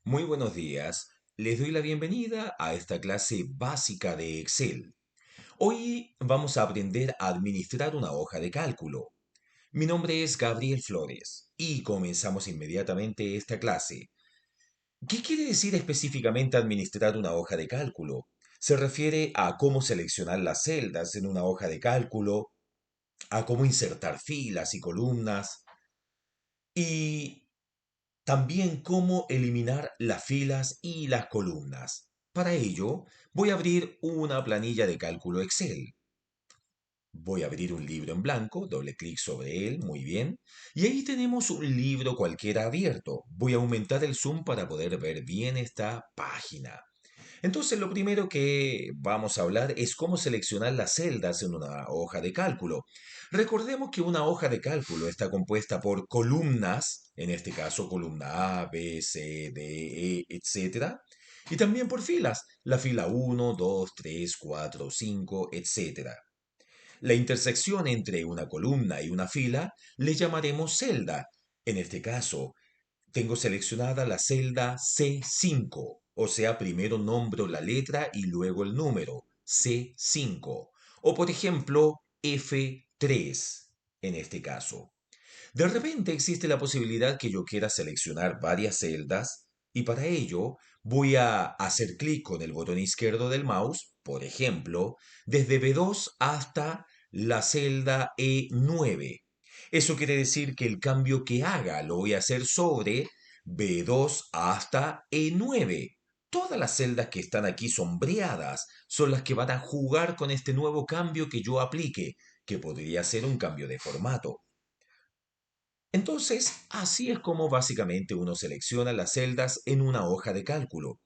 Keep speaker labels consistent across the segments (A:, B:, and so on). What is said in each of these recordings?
A: Muy buenos días. Les doy la bienvenida a esta clase básica de Excel. Hoy vamos a aprender a administrar una hoja de cálculo. Mi nombre es Gabriel Flores y comenzamos inmediatamente esta clase. ¿Qué quiere decir específicamente administrar una hoja de cálculo? Se refiere a cómo seleccionar las celdas en una hoja de cálculo, a cómo insertar filas y columnas y también cómo eliminar las filas y las columnas. Para ello, voy a abrir una planilla de cálculo Excel. Voy a abrir un libro en blanco, doble clic sobre él, muy bien. Y ahí tenemos un libro cualquiera abierto. Voy a aumentar el zoom para poder ver bien esta página. Entonces, lo primero que vamos a hablar es cómo seleccionar las celdas en una hoja de cálculo. Recordemos que una hoja de cálculo está compuesta por columnas, en este caso columna A, B, C, D, E, etcétera, y también por filas, la fila 1, 2, 3, 4, 5, etcétera. La intersección entre una columna y una fila le llamaremos celda. En este caso, tengo seleccionada la celda C5, o sea, primero nombro la letra y luego el número, C5. O por ejemplo, F3, en este caso. De repente existe la posibilidad que yo quiera seleccionar varias celdas y para ello voy a hacer clic con el botón izquierdo del mouse, por ejemplo, desde B2 hasta la celda E9. Eso quiere decir que el cambio que haga lo voy a hacer sobre B2 hasta E9. Todas las celdas que están aquí sombreadas son las que van a jugar con este nuevo cambio que yo aplique, que podría ser un cambio de formato. Entonces, así es como básicamente uno selecciona las celdas en una hoja de cálculo.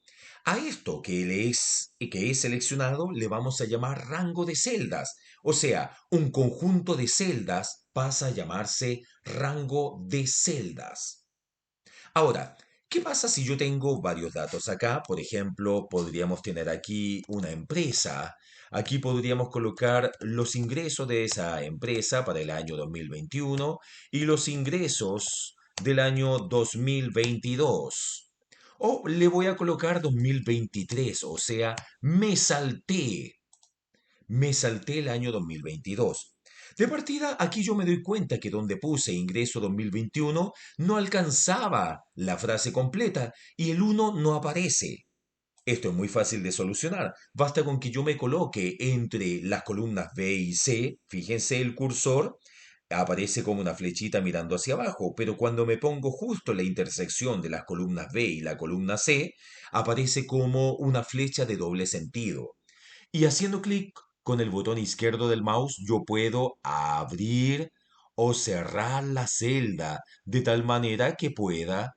A: A esto que he seleccionado le vamos a llamar rango de celdas, o sea, un conjunto de celdas pasa a llamarse rango de celdas. Ahora, ¿qué pasa si yo tengo varios datos acá? Por ejemplo, podríamos tener aquí una empresa. Aquí podríamos colocar los ingresos de esa empresa para el año 2021 y los ingresos del año 2022. O le voy a colocar 2023, o sea, me salté el año 2022. De partida, aquí yo me doy cuenta que donde puse ingreso 2021 no alcanzaba la frase completa y el uno no aparece. Esto es muy fácil de solucionar. Basta con que yo me coloque entre las columnas B y C. Fíjense el cursor. Aparece como una flechita mirando hacia abajo, pero cuando me pongo justo en la intersección de las columnas B y la columna C, aparece como una flecha de doble sentido. Y haciendo clic con el botón izquierdo del mouse, yo puedo abrir o cerrar la celda de tal manera que pueda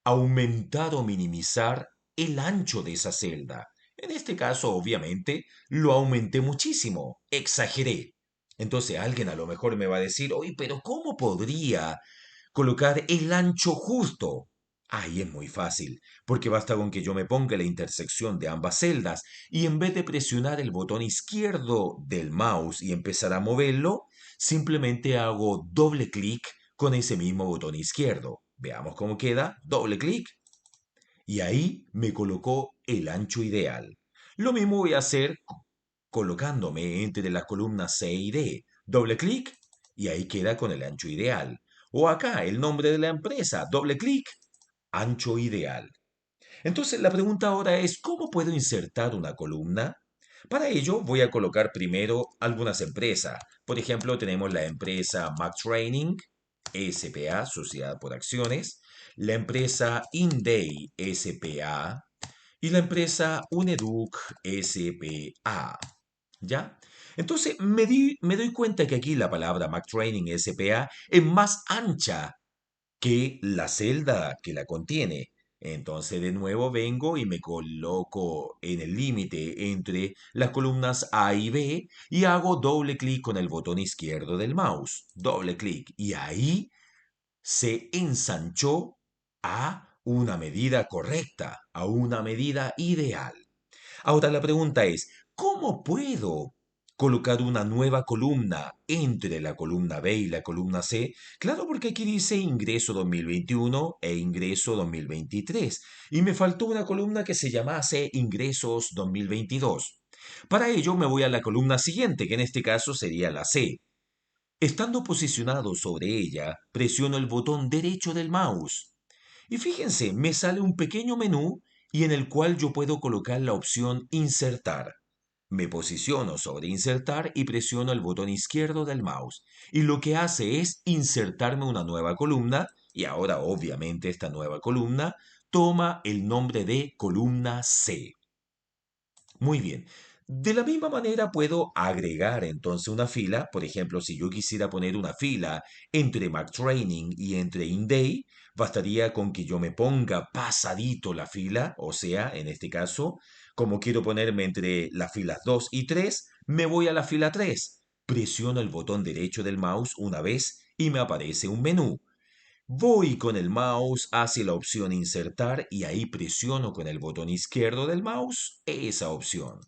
A: aumentar o minimizar el ancho de esa celda. En este caso, obviamente, lo aumenté muchísimo, exageré. Entonces alguien a lo mejor me va a decir, oye, pero ¿cómo podría colocar el ancho justo? Ahí es muy fácil, porque basta con que yo me ponga la intersección de ambas celdas y en vez de presionar el botón izquierdo del mouse y empezar a moverlo, simplemente hago doble clic con ese mismo botón izquierdo. Veamos cómo queda, doble clic y ahí me colocó el ancho ideal. Lo mismo voy a hacer colocándome entre las columnas C y D. Doble clic y ahí queda con el ancho ideal. O acá el nombre de la empresa, doble clic, ancho ideal. Entonces la pregunta ahora es, ¿cómo puedo insertar una columna? Para ello voy a colocar primero algunas empresas. Por ejemplo, tenemos la empresa Mac Training, SPA, Sociedad por Acciones, la empresa Inday, SPA, y la empresa Uneduc, SPA. ¿Ya? Entonces me doy cuenta que aquí la palabra Mac Training, SPA, es más ancha que la celda que la contiene. Entonces de nuevo vengo y me coloco en el límite entre las columnas A y B y hago doble clic con el botón izquierdo del mouse. Doble clic y ahí se ensanchó a una medida correcta, a una medida ideal. Ahora la pregunta es, ¿cómo puedo colocar una nueva columna entre la columna B y la columna C? Claro, porque aquí dice ingreso 2021 e ingreso 2023 y me faltó una columna que se llamase ingresos 2022. Para ello me voy a la columna siguiente, que en este caso sería la C. Estando posicionado sobre ella, presiono el botón derecho del mouse. Y fíjense, me sale un pequeño menú y en el cual yo puedo colocar la opción insertar. Me posiciono sobre insertar y presiono el botón izquierdo del mouse. Y lo que hace es insertarme una nueva columna y ahora obviamente esta nueva columna toma el nombre de columna C. Muy bien. De la misma manera puedo agregar entonces una fila. Por ejemplo, si yo quisiera poner una fila entre McTraining y entre InDay, bastaría con que yo me ponga pasadito la fila, o sea, en este caso, como quiero ponerme entre las filas 2 y 3, me voy a la fila 3. Presiono el botón derecho del mouse una vez y me aparece un menú. Voy con el mouse hacia la opción insertar y ahí presiono con el botón izquierdo del mouse esa opción.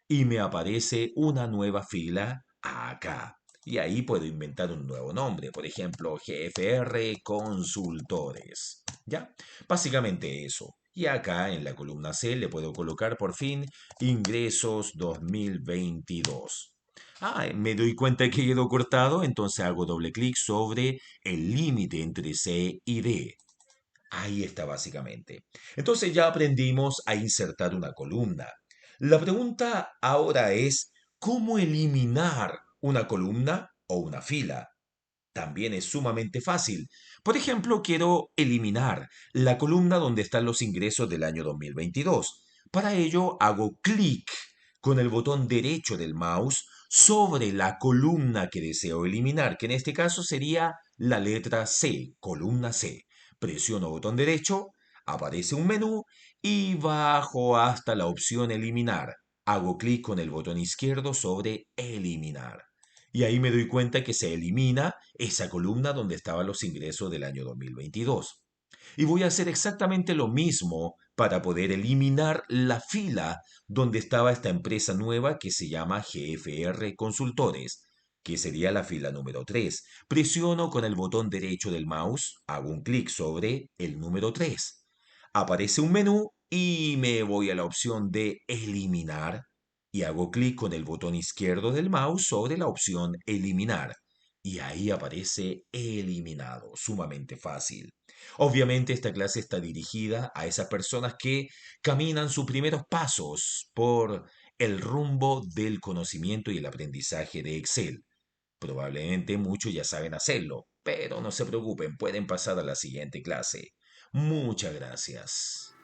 A: Y me aparece una nueva fila acá. Y ahí puedo inventar un nuevo nombre, por ejemplo, GFR Consultores. ¿Ya? Básicamente eso. Y acá en la columna C le puedo colocar por fin ingresos 2022. Me doy cuenta que quedó cortado, entonces hago doble clic sobre el límite entre C y D. Ahí está básicamente. Entonces ya aprendimos a insertar una columna. La pregunta ahora es, ¿cómo eliminar una columna o una fila? También es sumamente fácil. Por ejemplo, quiero eliminar la columna donde están los ingresos del año 2022. Para ello, hago clic con el botón derecho del mouse sobre la columna que deseo eliminar, que en este caso sería la letra C, columna C. Presiono botón derecho, aparece un menú y bajo hasta la opción eliminar. Hago clic con el botón izquierdo sobre eliminar. Y ahí me doy cuenta que se elimina esa columna donde estaban los ingresos del año 2022. Y voy a hacer exactamente lo mismo para poder eliminar la fila donde estaba esta empresa nueva que se llama GFR Consultores, que sería la fila número 3. Presiono con el botón derecho del mouse, hago un clic sobre el número 3. Aparece un menú y me voy a la opción de eliminar y hago clic con el botón izquierdo del mouse sobre la opción eliminar. Y ahí aparece eliminado, sumamente fácil. Obviamente esta clase está dirigida a esas personas que caminan sus primeros pasos por el rumbo del conocimiento y el aprendizaje de Excel. Probablemente muchos ya saben hacerlo, pero no se preocupen, pueden pasar a la siguiente clase. Muchas gracias.